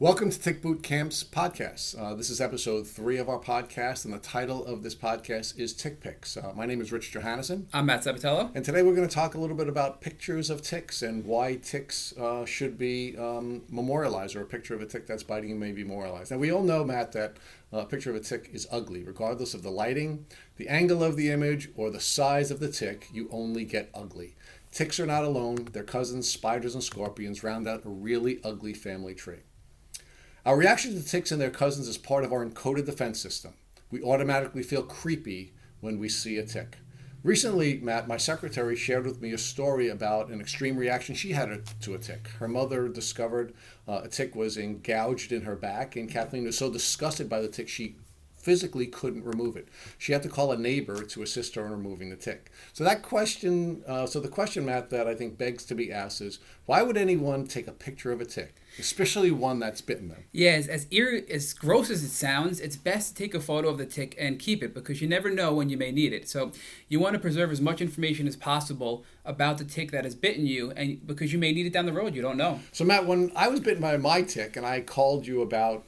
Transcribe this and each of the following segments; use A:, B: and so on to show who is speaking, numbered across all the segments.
A: Welcome to Tick Boot Camp's podcast. This is episode 3 of our podcast, and the title of this podcast is Tick Pics. My name is Rich Johannesson.
B: I'm Matt Sabatello.
A: And today we're going to talk a little bit about pictures of ticks and why ticks should be memorialized, or a picture of a tick that's biting you may be memorialized. Now, we all know, Matt, that a picture of a tick is ugly. Regardless of the lighting, the angle of the image, or the size of the tick, you only get ugly. Ticks are not alone. Their cousins, spiders and scorpions, round out a really ugly family tree. Our reaction to ticks and their cousins is part of our encoded defense system. We automatically feel creepy when we see a tick. Recently, Matt, my secretary shared with me a story about an extreme reaction she had to a tick. Her mother discovered a tick was gouged in her back, and Kathleen was so disgusted by the tick she physically couldn't remove it. She had to call a neighbor to assist her in removing the tick. So the question, Matt, that I think begs to be asked is, why would anyone take a picture of a tick, especially one that's bitten them?
B: Yeah, as gross as it sounds, it's best to take a photo of the tick and keep it because you never know when you may need it. So you want to preserve as much information as possible about the tick that has bitten you, and because you may need it down the road, you don't know.
A: So Matt, when I was bitten by my tick and I called you about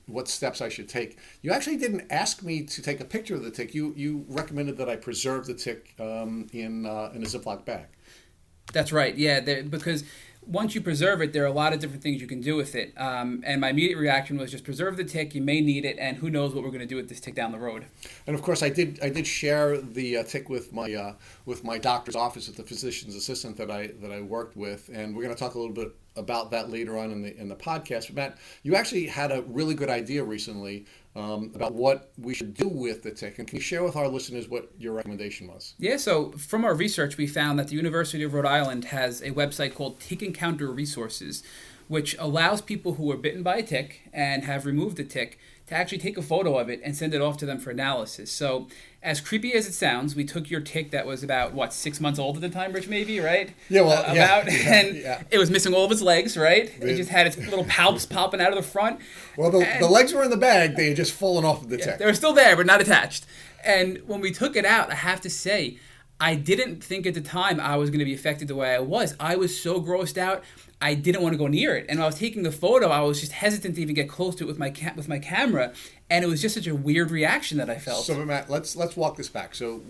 A: what steps I should take, you actually didn't ask me to take a picture of the tick. You recommended that I preserve the tick in a Ziploc bag.
B: That's right, yeah, because once you preserve it, there are a lot of different things you can do with it. And my immediate reaction was just preserve the tick. You may need it, and who knows what we're going to do with this tick down the road.
A: And of course, I did share the tick with my doctor's office, with the physician's assistant that I worked with, and we're going to talk a little bit about that later on in the podcast. But Matt, you actually had a really good idea recently about what we should do with the tick. And can you share with our listeners what your recommendation was?
B: Yeah, so from our research, we found that the University of Rhode Island has a website called Tick Encounter Resources, which allows people who are bitten by a tick and have removed the tick to actually take a photo of it and send it off to them for analysis. So as creepy as it sounds, we took your tick that was about, 6 months old at the time, Rich, maybe, right?
A: Yeah, well,
B: It was missing all of its legs, right? It just had its little palps popping out of the front.
A: Well, the legs were in the bag. They had just fallen off of the tick.
B: They were still there, but not attached. And when we took it out, I have to say, I didn't think at the time I was going to be affected the way I was. I was so grossed out, I didn't want to go near it. And when I was taking the photo, I was just hesitant to even get close to it with my camera. And it was just such a weird reaction that I felt.
A: So, Matt, let's walk this back. So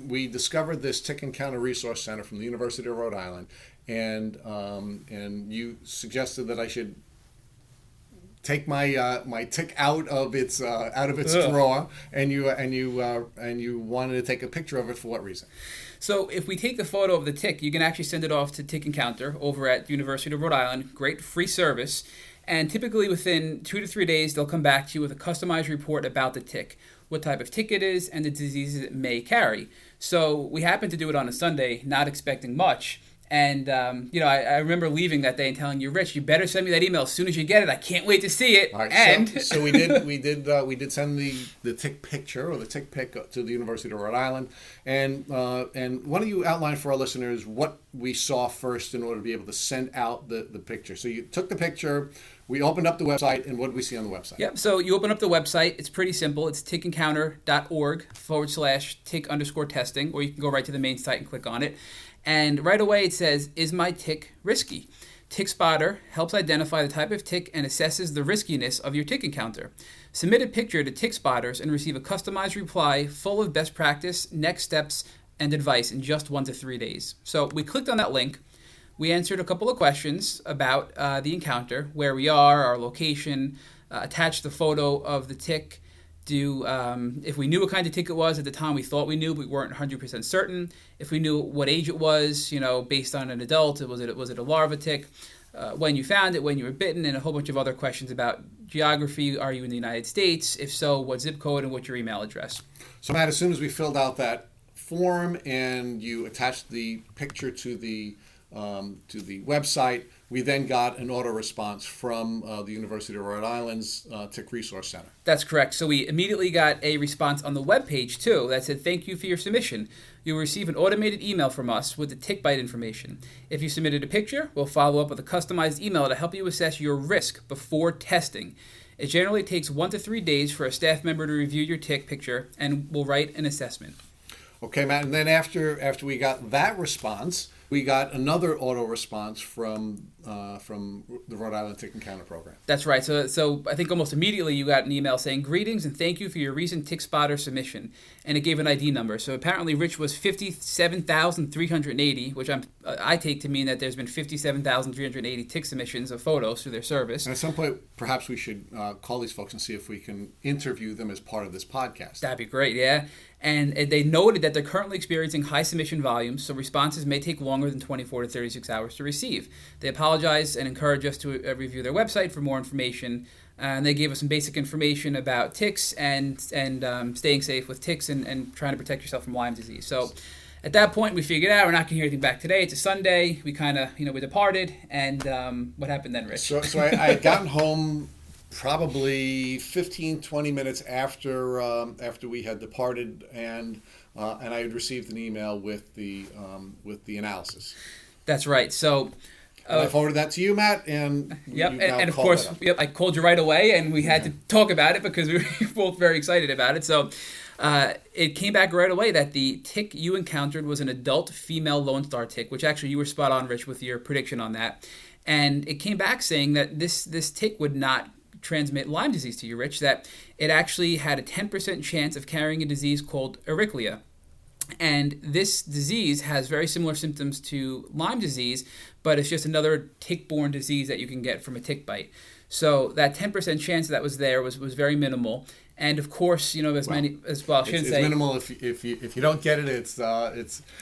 A: we discovered this Tick Encounter Resource Center from the University of Rhode Island, and you suggested that I should take my tick out of its drawer, and you wanted to take a picture of it for what reason?
B: So if we take the photo of the tick, you can actually send it off to Tick Encounter over at the University of Rhode Island. Great free service. And typically within 2 to 3 days, they'll come back to you with a customized report about the tick, what type of tick it is, and the diseases it may carry. So we happened to do it on a Sunday, not expecting much. And, I remember leaving that day and telling you, Rich, you better send me that email as soon as you get it. I can't wait to see it.
A: All right,
B: and
A: so we did send the tick picture, or the tick pic, to the University of Rhode Island. And why don't you outline for our listeners what we saw first in order to be able to send out the picture? So you took the picture, we opened up the website, and what did we see on the website?
B: Yep, so you open up the website. It's pretty simple. It's tickencounter.org/tick_testing, or you can go right to the main site and click on it. And right away it says, is my tick risky? TickSpotter helps identify the type of tick and assesses the riskiness of your tick encounter. Submit a picture to TickSpotters and receive a customized reply full of best practice, next steps, and advice in just 1 to 3 days. So we clicked on that link. We answered a couple of questions about the encounter, where we are, our location, attached the photo of the tick, if we knew what kind of tick it was. At the time we thought we knew, but we weren't 100% certain. If we knew what age it was, based on an adult, was it a larva tick, when you found it, when you were bitten, and a whole bunch of other questions about geography. Are you in the United States? If so, what zip code and what's your email address?
A: So Matt, as soon as we filled out that form and you attached the picture to the website, we then got an auto response from the University of Rhode Island's Tick Resource Center.
B: That's correct. So we immediately got a response on the webpage, too, that said, thank you for your submission. You'll receive an automated email from us with the tick bite information. If you submitted a picture, we'll follow up with a customized email to help you assess your risk before testing. It generally takes 1 to 3 days for a staff member to review your tick picture, and will write an assessment.
A: Okay, Matt, and then after we got that response, we got another auto response from the Rhode Island Tick Encounter Program.
B: That's right. So I think almost immediately you got an email saying, "Greetings and thank you for your recent Tick Spotter submission," and it gave an ID number. So apparently Rich was 57,380, which I take to mean that there's been 57,380 tick submissions of photos through their service.
A: And at some point, perhaps we should call these folks and see if we can interview them as part of this podcast.
B: That'd be great, yeah. And they noted that they're currently experiencing high submission volumes, so responses may take longer than 24 to 36 hours to receive. They apologize and encourage us to review their website for more information. And they gave us some basic information about ticks and staying safe with ticks and trying to protect yourself from Lyme disease. So at that point, we figured out we're not going to hear anything back today. It's a Sunday. We kind of, we departed. And what happened then, Rich?
A: So I had gotten home probably 15, 20 minutes after we had departed, and I had received an email with the analysis.
B: That's right. So
A: I forwarded that to you, Matt, and
B: yep, and of course, I called you right away, and we had to talk about it because we were both very excited about it. So it came back right away that the tick you encountered was an adult female Lone Star tick, which actually you were spot on, Rich, with your prediction on that. And it came back saying that this tick would not transmit Lyme disease to you, Rich, that it actually had a 10% chance of carrying a disease called Ehrlichia. And this disease has very similar symptoms to Lyme disease, but it's just another tick-borne disease that you can get from a tick bite. So that 10% chance that was there was very minimal. And of course, it's
A: minimal if you don't get it. It's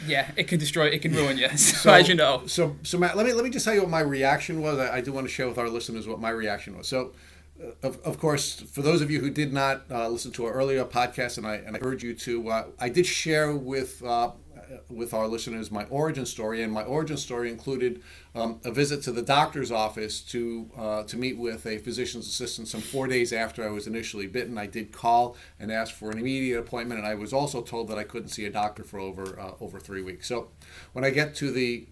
B: yeah, it can destroy, it can ruin you. So as you know.
A: So Matt, let me just tell you what my reaction was. I do want to share with our listeners what my reaction was. So. Of course, for those of you who did not listen to our earlier podcast, and I urge you to, I did share with our listeners my origin story, and my origin story included a visit to the doctor's office to meet with a physician's assistant some 4 days after I was initially bitten. I did call and ask for an immediate appointment, and I was also told that I couldn't see a doctor for over 3 weeks. So when I get to the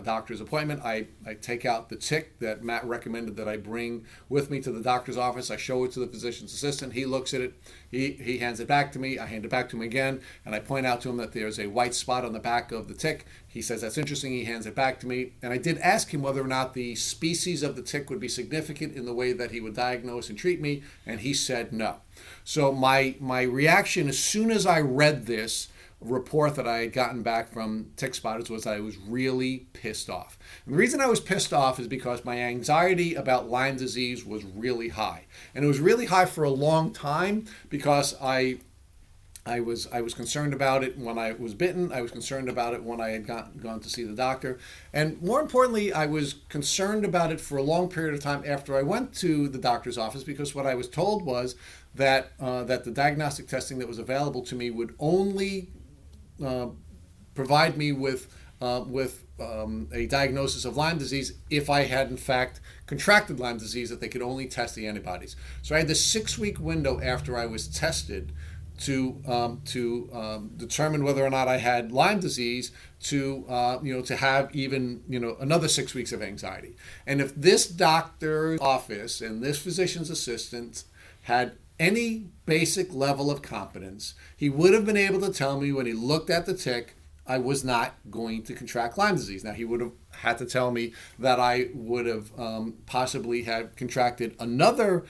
A: doctor's appointment, I take out the tick that Matt recommended that I bring with me to the doctor's office. I show it to the physician's assistant. He looks at it. He hands it back to me. I hand it back to him again, and I point out to him that there's a white spot on the back of the tick. He says, "That's interesting." He hands it back to me. And I did ask him whether or not the species of the tick would be significant in the way that he would diagnose and treat me, and he said no. So my reaction as soon as I read this report that I had gotten back from Tick Spotters was that I was really pissed off. And the reason I was pissed off is because my anxiety about Lyme disease was really high. And it was really high for a long time because I was concerned about it when I was bitten. I was concerned about it when I had gone to see the doctor. And more importantly, I was concerned about it for a long period of time after I went to the doctor's office, because what I was told was that the diagnostic testing that was available to me would only provide me with a diagnosis of Lyme disease if I had in fact contracted Lyme disease, that they could only test the antibodies. So I had this 6-week window after I was tested to determine whether or not I had Lyme disease to have even another 6 weeks of anxiety. And if this doctor's office and this physician's assistant had any basic level of competence, he would have been able to tell me when he looked at the tick I was not going to contract Lyme disease. Now, he would have had to tell me that I would have possibly have contracted another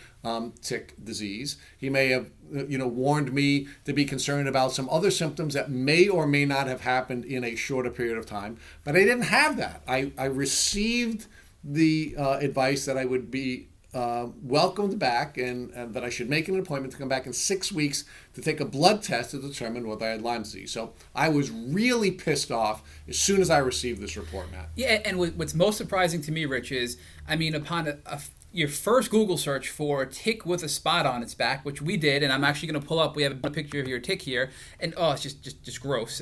A: tick disease. He may have warned me to be concerned about some other symptoms that may or may not have happened in a shorter period of time. But I didn't have that. I received the advice that I would be welcomed back and that I should make an appointment to come back in 6 weeks to take a blood test to determine whether I had Lyme disease. So I was really pissed off as soon as I received this report, Matt.
B: Yeah, and what's most surprising to me, Rich, is, upon your first Google search for a tick with a spot on its back, which we did, and I'm actually going to pull up, we have a picture of your tick here, and it's just gross.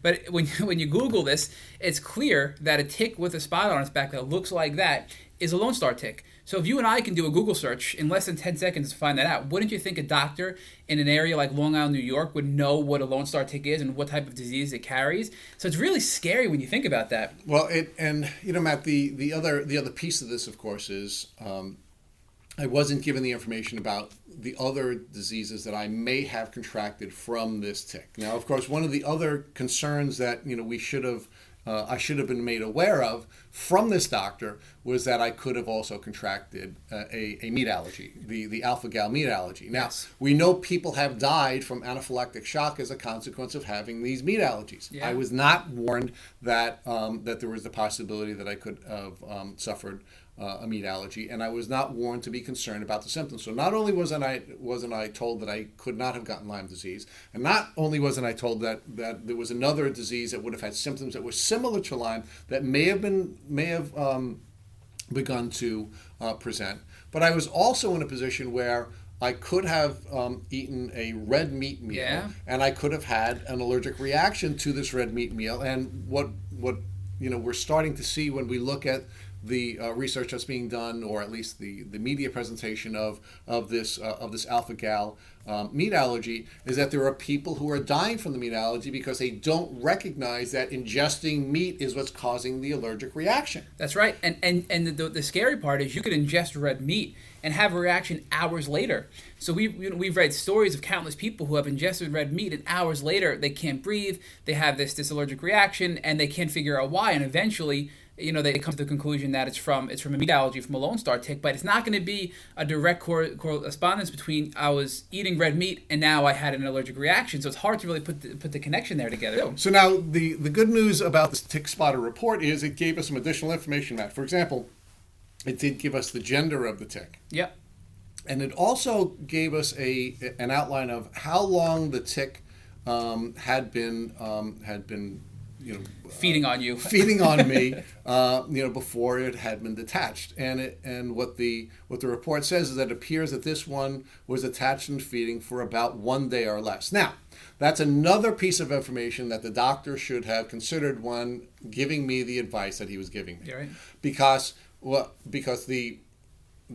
B: But when you Google this, it's clear that a tick with a spot on its back that looks like that is a Lone Star tick. So if you and I can do a Google search in less than 10 seconds to find that out, wouldn't you think a doctor in an area like Long Island, New York would know what a Lone Star tick is and what type of disease it carries? So it's really scary when you think about that.
A: Well, Matt, the other piece of this, of course, is I wasn't given the information about the other diseases that I may have contracted from this tick. Now, of course, one of the other concerns that I should have been made aware of from this doctor was that I could have also contracted a meat allergy, the alpha-gal meat allergy. Now,
B: Yes.
A: we know people have died from anaphylactic shock as a consequence of having these meat allergies.
B: Yeah.
A: I was not warned that that there was the possibility that I could have suffered a meat allergy, and I was not warned to be concerned about the symptoms. So not only wasn't I told that I could not have gotten Lyme disease, and not only wasn't I told that there was another disease that would have had symptoms that were similar to Lyme that may have begun to present, but I was also in a position where I could have eaten a red meat meal,
B: Yeah.
A: and I could have had an allergic reaction to this red meat meal. And what we're starting to see when we look at the research that's being done, or at least the media presentation of this alpha-gal meat allergy, is that there are people who are dying from the meat allergy because they don't recognize that ingesting meat is what's causing the allergic reaction.
B: That's right. And the scary part is you could ingest red meat and have a reaction hours later. So we've read stories of countless people who have ingested red meat, and hours later they can't breathe, they have this allergic reaction, and they can't figure out why, and eventually they come to the conclusion that it's from a meat allergy, from a Lone Star tick. But it's not going to be a direct correspondence between I was eating red meat and now I had an allergic reaction. So it's hard to really put the connection there together.
A: So now the good news about this tick spotter report is it gave us some additional information, Matt. For example, it did give us the gender of the tick.
B: Yep.
A: And it also gave us an outline of how long the tick had been
B: feeding on you,
A: feeding on me, before it had been detached. And what the report says is that it appears that this one was attached and feeding for about 1 day or less. Now, that's another piece of information that the doctor should have considered when giving me the advice that he was giving me.
B: You're right.
A: Because the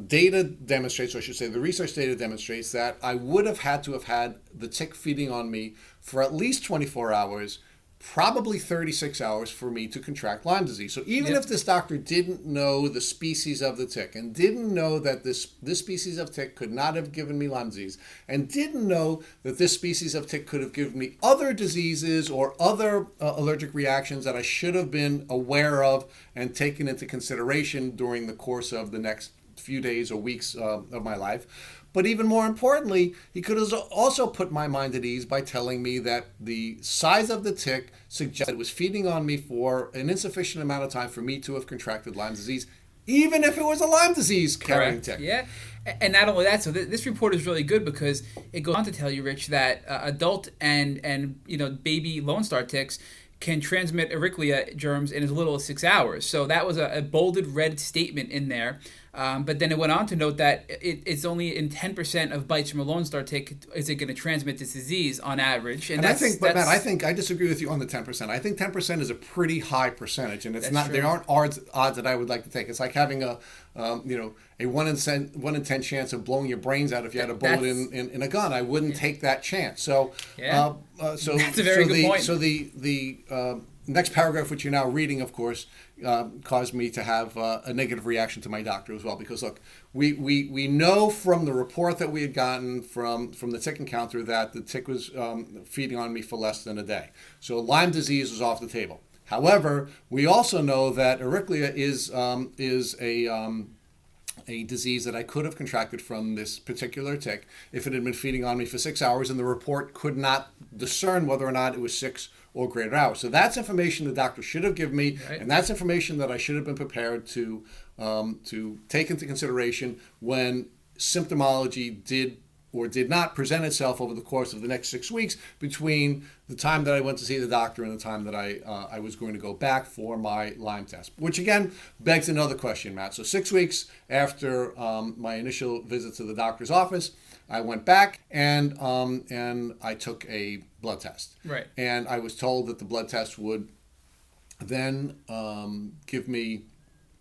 A: data demonstrates, or I should say the research data demonstrates, that I would have had to have had the tick feeding on me for at least 24 hours, probably 36 hours for me to contract Lyme disease. So even if this doctor didn't know the species of the tick, and didn't know that this species of tick could not have given me Lyme disease, and didn't know that this species of tick could have given me other diseases or other allergic reactions that I should have been aware of and taken into consideration during the course of the next few days or weeks of my life. But even more importantly, he could have also put my mind at ease by telling me that the size of the tick suggested it was feeding on me for an insufficient amount of time for me to have contracted Lyme disease, even if it was a Lyme disease carrying tick.
B: Yeah. And not only that, so this report is really good because it goes on to tell you, Rich, that adult and baby Lone Star ticks can transmit Ehrlichia germs in as little as 6 hours. So that was a bolded red statement in there. But then it went on to note that it's only in 10% of bites from a Lone Star tick is it going to transmit this disease on average.
A: And Matt, I disagree with you on the 10%. I think 10% is a pretty high percentage, and it's not. True. There aren't odds that I would like to take. It's like having a 1 in 10 chance of blowing your brains out if you had a bullet in a gun. I wouldn't take that chance. So
B: that's a very good point.
A: So the next paragraph, which you're now reading, of course, caused me to have a negative reaction to my doctor as well. Because look, we know from the report that we had gotten from the tick encounter that the tick was feeding on me for less than a day. So Lyme disease was off the table. However, we also know that Ehrlichia is a disease that I could have contracted from this particular tick if it had been feeding on me for 6 hours, and the report could not discern whether or not it was 6 or greater hours. So that's information the doctor should have given me, right. And that's information that I should have been prepared to take into consideration when symptomology did or did not present itself over the course of the next 6 weeks between the time that I went to see the doctor and the time that I was going to go back for my Lyme test. Which again begs another question, Matt. So 6 weeks after my initial visit to the doctor's office, I went back and I took a blood test.
B: Right.
A: And I was told that the blood test would then give me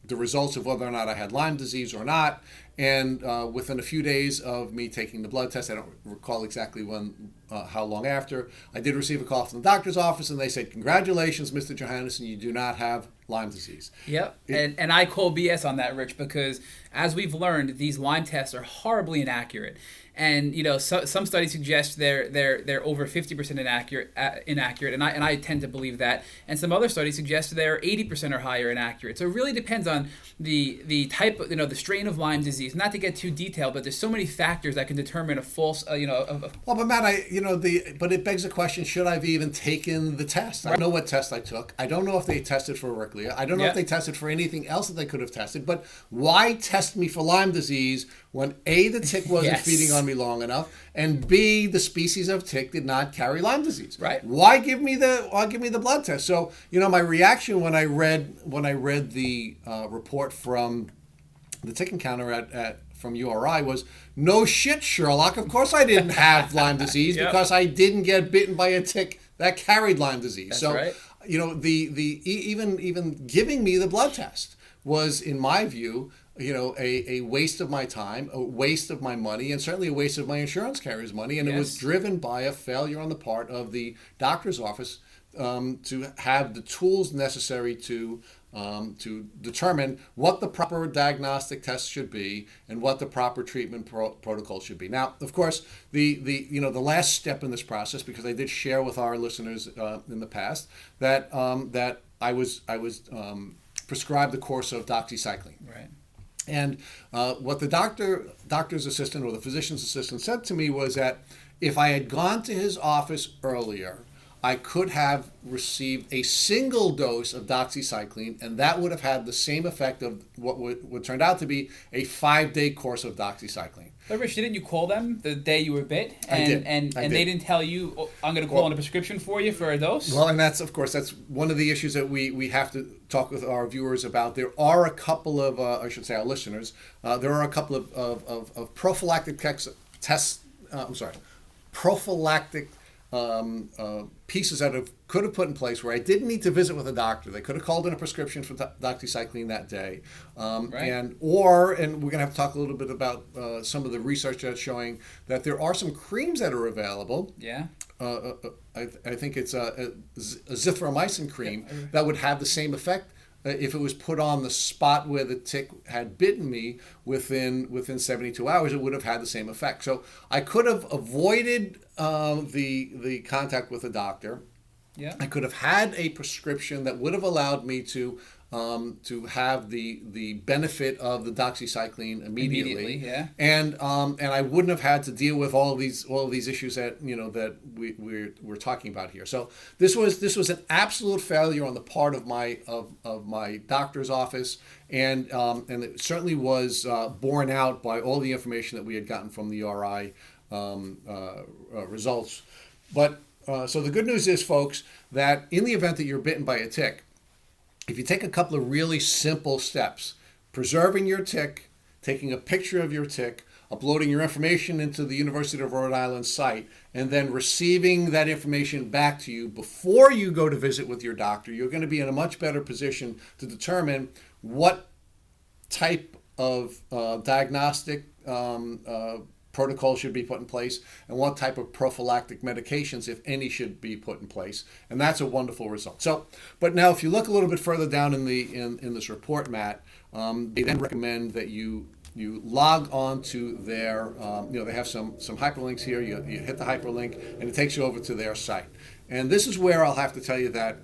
A: the results of whether or not I had Lyme disease or not. And within a few days of me taking the blood test, I don't recall exactly when, how long after, I did receive a call from the doctor's office, and they said, "Congratulations, Mr. Johannesson, you do not have Lyme disease."
B: Yep, and I call BS on that, Rich, because as we've learned, these Lyme tests are horribly inaccurate. And some studies suggest they're over 50% inaccurate, and I tend to believe that. And some other studies suggest they're 80% or higher inaccurate. So it really depends on the type of the strain of Lyme disease. Not to get too detailed, but there's so many factors that can determine a false
A: Well, but Matt, but it begs the question: should I have even taken the test? I don't know what test I took. I don't know if they tested for Ehrlichia. I don't know if they tested for anything else that they could have tested. But why test me for Lyme disease when A, the tick wasn't feeding on me long enough, and B, the species of tick did not carry Lyme disease?
B: Right.
A: Why give me the blood test? So my reaction when I read the report from the tick encounter from URI was, "No shit, Sherlock. Of course I didn't have Lyme disease because I didn't get bitten by a tick that carried Lyme disease."
B: That's
A: so
B: right.
A: Even giving me the blood test was, in my view, a waste of my time, a waste of my money, and certainly a waste of my insurance carrier's money. And it was driven by a failure on the part of the doctor's office to have the tools necessary to determine what the proper diagnostic test should be and what the proper treatment protocol should be. Now, of course, the last step in this process, because I did share with our listeners in the past that I was prescribed the course of doxycycline.
B: Right.
A: And what the doctor's assistant or the physician's assistant said to me was that if I had gone to his office earlier, I could have received a single dose of doxycycline, and that would have had the same effect of what turned out to be a 5-day course of doxycycline.
B: But Rich, didn't you call them the day you were bit?
A: I did.
B: And they didn't tell you, "Oh, I'm going to call in a prescription for you for a dose"?
A: Well, and that's one of the issues that we have to talk with our viewers about. There are a couple of, I should say our listeners, there are a couple of prophylactic tests, prophylactic pieces that could have put in place where I didn't need to visit with a doctor. They could have called in a prescription for doxycycline that day,
B: Right.
A: and we're going to have to talk a little bit about some of the research that's showing that there are some creams that are available.
B: Yeah.
A: I think it's a zithromycin cream that would have the same effect if it was put on the spot where the tick had bitten me within 72 hours. It would have had the same effect. So I could have avoided the contact with a doctor.
B: Yeah.
A: I could have had a prescription that would have allowed me to have the benefit of the doxycycline immediately.
B: Yeah.
A: And I wouldn't have had to deal with all of these issues that we're talking about here. So this was an absolute failure on the part of my doctor's office, and it certainly was borne out by all the information that we had gotten from the URI results. But so the good news is, folks, that in the event that you're bitten by a tick, if you take a couple of really simple steps, preserving your tick, taking a picture of your tick, uploading your information into the University of Rhode Island site, and then receiving that information back to you before you go to visit with your doctor, you're going to be in a much better position to determine what type of diagnostic protocol should be put in place and what type of prophylactic medications, if any, should be put in place. And that's a wonderful result. So, but now if you look a little bit further down in this report, Matt, they then recommend that you log on to their, they have some hyperlinks here. You hit the hyperlink and it takes you over to their site. And this is where I'll have to tell you that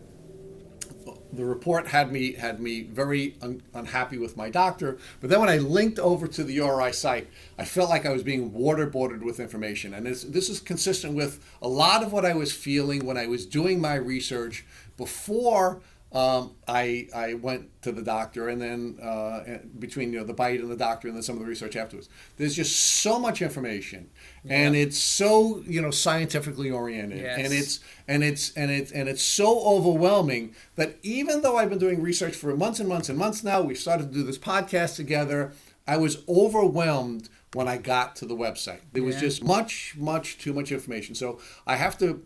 A: the report had me very unhappy with my doctor. But then when I linked over to the URI site, I felt like I was being waterboarded with information. And this is consistent with a lot of what I was feeling when I was doing my research before I went to the doctor, and then between the bite and the doctor and then some of the research afterwards. There's just so much information, and it's so scientifically oriented,
B: Yes.
A: and it's so overwhelming that even though I've been doing research for months and months and months now, we've started to do this podcast together, I was overwhelmed when I got to the website. There was just much too much information. So I have to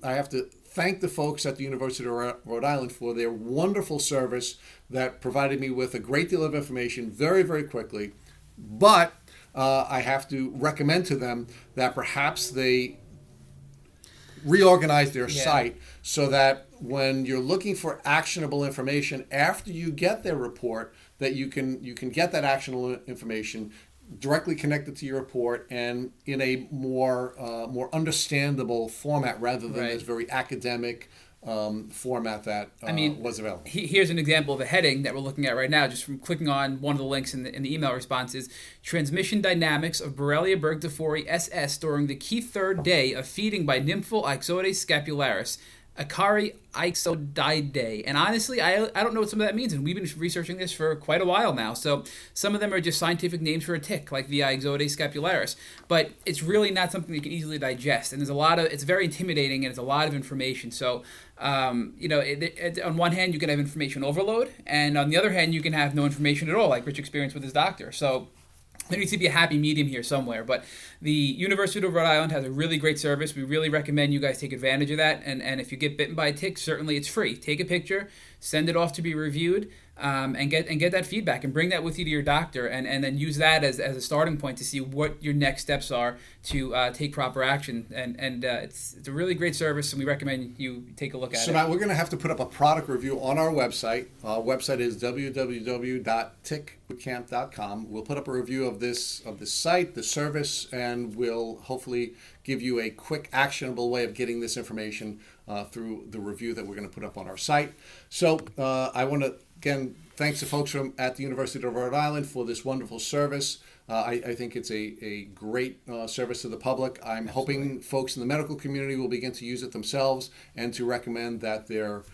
A: thank the folks at the University of Rhode Island for their wonderful service that provided me with a great deal of information very, very quickly. But I have to recommend to them that perhaps they reorganize their site so that when you're looking for actionable information after you get their report, that you can get that actionable information directly connected to your report and in a more understandable format rather than this very academic format that was available.
B: Here's an example of a heading that we're looking at right now, just from clicking on one of the links in the email responses. Transmission dynamics of Borrelia burgdorferi SS during the key third day of feeding by nymphal Ixodes scapularis, Acari ixodidae. And honestly, I don't know what some of that means, and we've been researching this for quite a while now. So some of them are just scientific names for a tick, like the Ixodes scapularis. But it's really not something you can easily digest, and it's very intimidating, and it's a lot of information. So on one hand, you can have information overload, and on the other hand, you can have no information at all, like Rich experienced with his doctor. So there needs to be a happy medium here somewhere. But the University of Rhode Island has a really great service. We really recommend you guys take advantage of that. And if you get bitten by a tick, certainly it's free. Take a picture, send it off to be reviewed, and get that feedback and bring that with you to your doctor, and then use that as a starting point to see what your next steps are to take proper action. And it's a really great service, and we recommend you take a look at it.
A: So Matt, we're going to have to put up a product review on our website. Our website is www.tickbootcamp.com. We'll put up a review of this site, the service, and we'll hopefully give you a quick, actionable way of getting this information through the review that we're going to put up on our site. So I want to, again, thanks to folks at the University of Rhode Island for this wonderful service. I think it's a great service to the public. I'm hoping folks in the medical community will begin to use it themselves and to recommend that their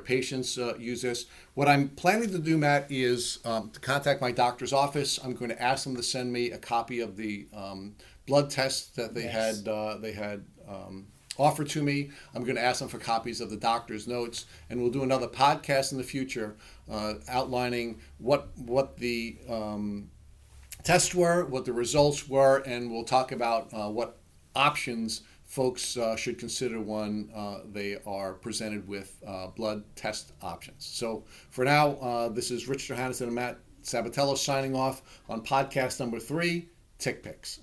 A: patients use this. What I'm planning to do, Matt, is to contact my doctor's office. I'm going to ask them to send me a copy of the blood test that they had offered to me. I'm going to ask them for copies of the doctor's notes, and we'll do another podcast in the future outlining what the tests were, what the results were, and we'll talk about what options folks should consider when they are presented with blood test options. So for now, this is Rich Johannesson and Matt Sabatello signing off on podcast number 3, Tick Pics.